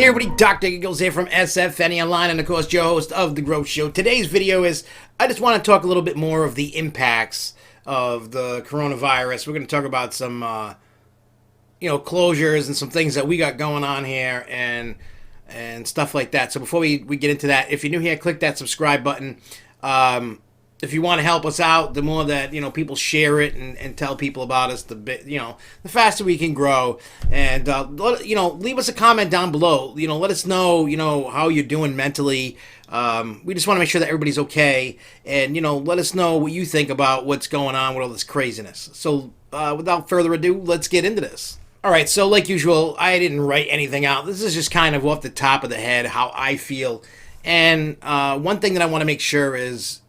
Hey everybody, Dr. Giggles here from SFNEOnline, and of course your host of The Growth Show. Today's video is, I just want to talk a little bit more of the impacts of the coronavirus. We're going to talk about some, closures and some things that we got going on here and stuff like that. So before we get into that, if you're new here, click that subscribe button. If you want to help us out, the more that people share it and tell people about us, the faster we can grow. And leave us a comment down below. Let us know how you're doing mentally. We just want to make sure that everybody's okay, and let us know what you think about what's going on with all this craziness. So without further ado, let's get into this. All right, so like usual, I didn't write anything out. This is just kind of off the top of the head how I feel. And one thing that I want to make sure is,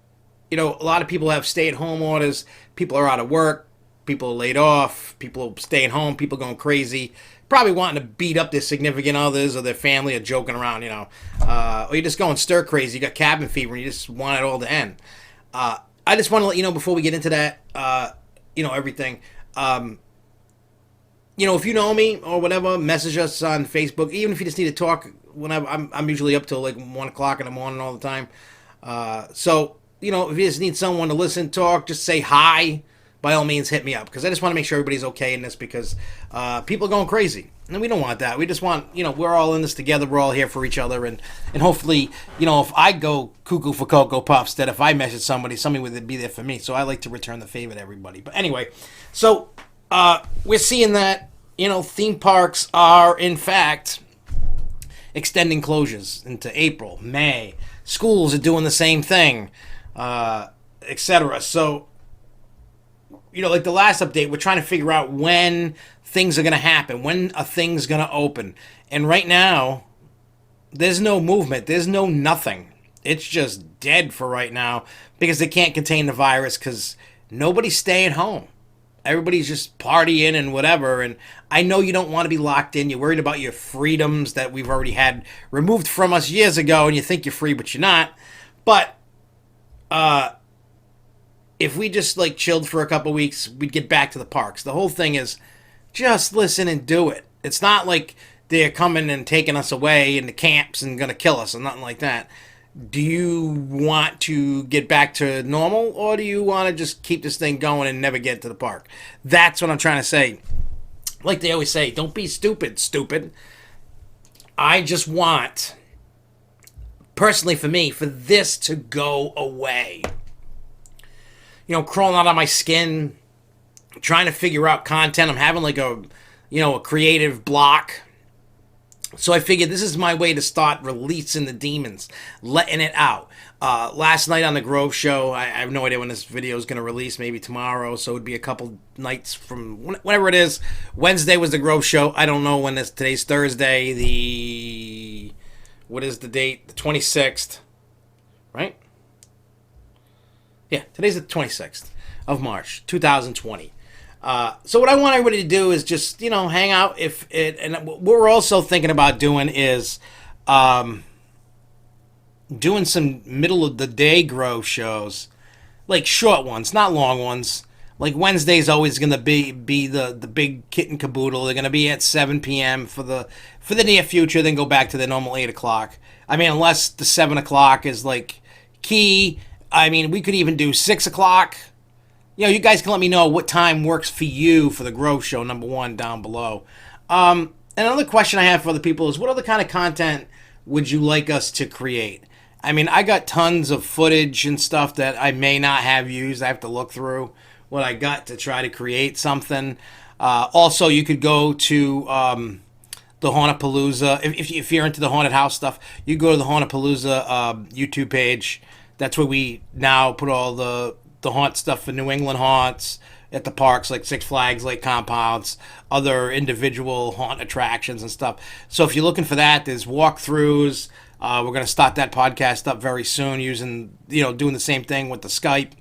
a lot of people have stay-at-home orders. People are out of work. People are laid off. People staying home. People going crazy. Probably wanting to beat up their significant others or their family or joking around, or you're just going stir-crazy. You got cabin fever and you just want it all to end. I just want to let you know before we get into that, everything. If you know me or whatever, message us on Facebook. Even if you just need to talk, whenever I'm usually up till like 1 o'clock in the morning all the time. If you just need someone to listen, talk, just say hi, by all means hit me up, because I just want to make sure everybody's okay in this, because people are going crazy, and we don't want that. We just want, we're all in this together, we're all here for each other, and hopefully, if I go cuckoo for Cocoa Puffs, that if I message somebody would be there for me, so I like to return the favor to everybody. But anyway, so we're seeing that, theme parks are, in fact, extending closures into April, May. Schools are doing the same thing. Etc. So, like the last update, we're trying to figure out when things are going to happen, when a thing's going to open. And right now, there's no movement. There's no nothing. It's just dead for right now because they can't contain the virus because nobody's staying home. Everybody's just partying and whatever. And I know you don't want to be locked in. You're worried about your freedoms that we've already had removed from us years ago, and you think you're free, but you're not. But if we just chilled for a couple weeks, we'd get back to the parks. The whole thing is just listen and do it. It's not like they're coming and taking us away in the camps and going to kill us or nothing like that. Do you want to get back to normal, or do you want to just keep this thing going and never get to the park? That's what I'm trying to say. Like they always say, don't be stupid. I just want, personally for me, for this to go away. Crawling out of my skin, trying to figure out content. I'm having a creative block. So I figured this is my way to start releasing the demons, letting it out. Last night on the Grove Show, I have no idea when this video is going to release, maybe tomorrow, so it would be a couple nights from whenever it is. Wednesday was the Grove Show. I don't know when today's Thursday, what is the date? The 26th, right? Yeah, today's the 26th of March, 2020. So what I want everybody to do is just, hang out. And what we're also thinking about doing is doing some middle of the day grow shows, like short ones, not long ones. Like Wednesday's always going to be the big kit and caboodle. They're going to be at 7 p.m. for the near future, then go back to the normal 8 o'clock. I mean, unless the 7 o'clock is key. I mean, we could even do 6 o'clock. You guys can let me know what time works for you for the Grove Show, number one, down below. And another question I have for the people is, what other kind of content would you like us to create? I mean, I got tons of footage and stuff that I may not have used. I have to look through what I got to try to create something. Also, you could go to the Hauntapalooza. If you're into the haunted house stuff, you go to the Hauntapalooza YouTube page. That's where we now put all the haunt stuff for New England haunts at the parks, like Six Flags, Lake Compounds, other individual haunt attractions and stuff. So if you're looking for that, there's walkthroughs. We're going to start that podcast up very soon using, doing the same thing with the Skype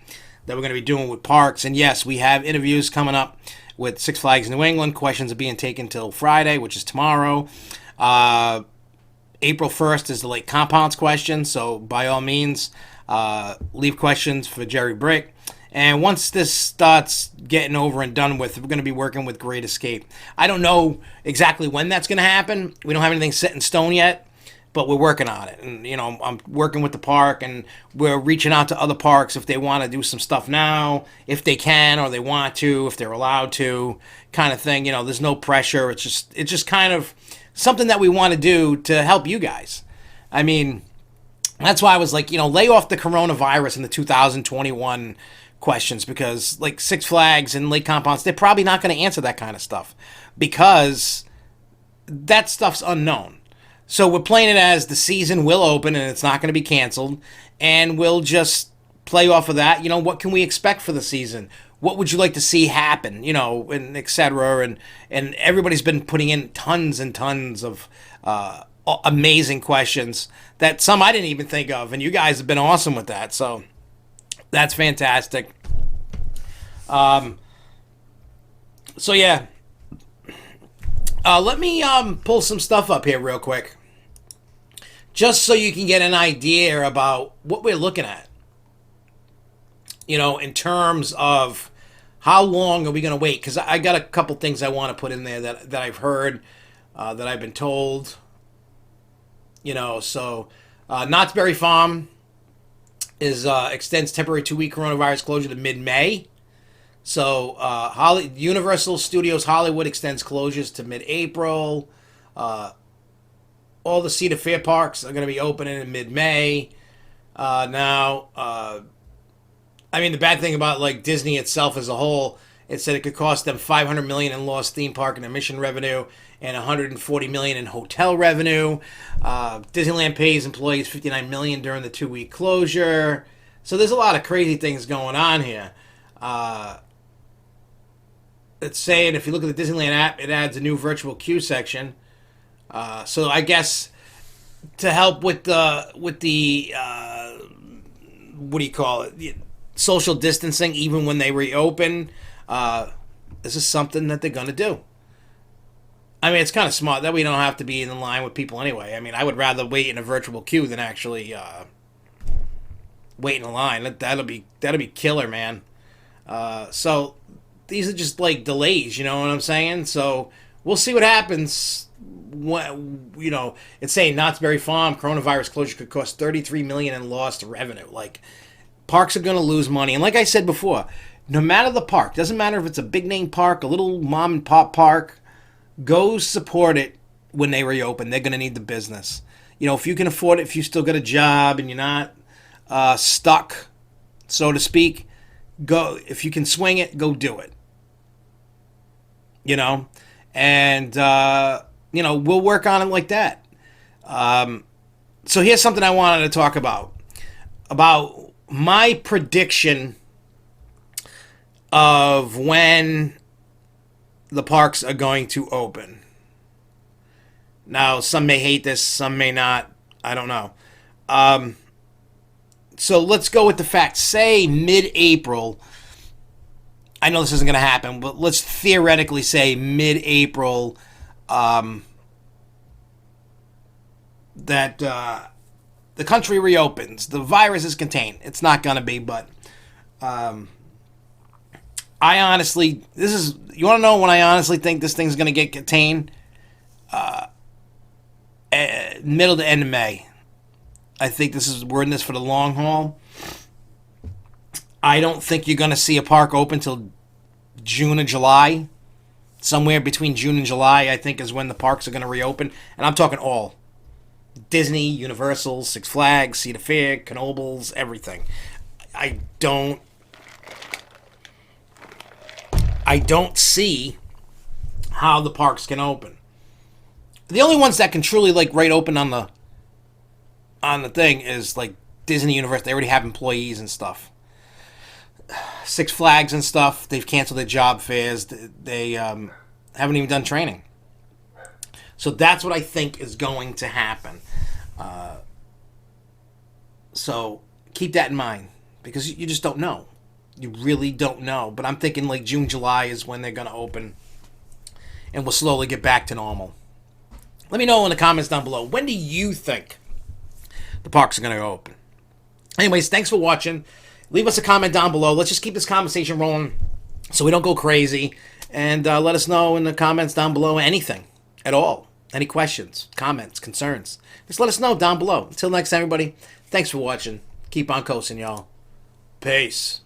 that we're going to be doing with parks. And yes, we have interviews coming up with Six Flags New England. Questions are being taken till Friday, which is tomorrow. April 1st is the Lake Compounds question, so by all means, leave questions for Jerry Brick. And once this starts getting over and done with, we're going to be working with Great Escape. I don't know exactly when that's going to happen. We don't have anything set in stone yet, but we're working on it. And, I'm working with the park, and we're reaching out to other parks if they want to do some stuff now, if they can or they want to, if they're allowed to, kind of thing. There's no pressure. It's just kind of something that we want to do to help you guys. I mean, that's why I was like, lay off the coronavirus in the 2021 questions, because like Six Flags and Lake Compounds, they're probably not going to answer that kind of stuff because that stuff's unknown. So we're playing it as the season will open and it's not going to be canceled, and we'll just play off of that. What can we expect for the season? What would you like to see happen? And etc. And everybody's been putting in tons and tons of amazing questions that some I didn't even think of, and you guys have been awesome with that. So that's fantastic. So yeah, let me pull some stuff up here real quick, just so you can get an idea about what we're looking at. In terms of how long are we going to wait? Because I got a couple things I want to put in there that I've heard, that I've been told. So Knott's Berry Farm extends temporary 2-week coronavirus closure to mid-May. So Universal Studios Hollywood extends closures to mid-April. All the Cedar Fair parks are going to be opening in mid-May. Now, the bad thing about like Disney itself as a whole, it said it could cost them $500 million in lost theme park and admission revenue and $140 million in hotel revenue. Disneyland pays employees $59 million during the 2-week closure. So there's a lot of crazy things going on here. It's saying if you look at the Disneyland app, it adds a new virtual queue section. So I guess to help with the what do you call it? The social distancing, even when they reopen. This is something that they're going to do. It's kind of smart that we don't have to be in line with people anyway. I would rather wait in a virtual queue than actually wait in a line. That'll be killer, man. So these are just like delays, you know what I'm saying? So we'll see what happens. It's saying Knott's Berry Farm coronavirus closure could cost $33 million in lost revenue. Like, parks are going to lose money, and like I said before, no matter the park, doesn't matter if it's a big name park, a little mom and pop park, go support it when they reopen. They're going to need the business. If you can afford it, if you still got a job and you're not stuck, so to speak, go. If you can swing it, go do it. And we'll work on it like that. So here's something I wanted to talk about my prediction of when the parks are going to open. Now, some may hate this, some may not. I don't know. So let's go with the facts. Say mid-April. I know this isn't going to happen, but let's theoretically say mid-April that the country reopens. The virus is contained. It's not going to be, but I honestly, you want to know when I honestly think this thing's going to get contained? Middle to end of May. I think we're in this for the long haul. I don't think you're going to see a park open till June or July. Somewhere between June and July, I think, is when the parks are going to reopen. And I'm talking all. Disney, Universal, Six Flags, Cedar Fair, Knoebels, everything. I don't see how the parks can open. The only ones that can truly right open on the thing is like Disney, Universal. They already have employees and stuff. Six Flags and stuff, they've canceled their job fairs. They haven't even done training. So that's what I think is going to happen. So keep that in mind, because you just don't know. You really don't know. But I'm thinking like June, July is when they're going to open, and we'll slowly get back to normal. Let me know in the comments down below. When do you think the parks are going to open? Anyways, thanks for watching. Leave us a comment down below. Let's just keep this conversation rolling so we don't go crazy. And let us know in the comments down below anything at all. Any questions, comments, concerns. Just let us know down below. Until next time, everybody, thanks for watching. Keep on coasting, y'all. Peace.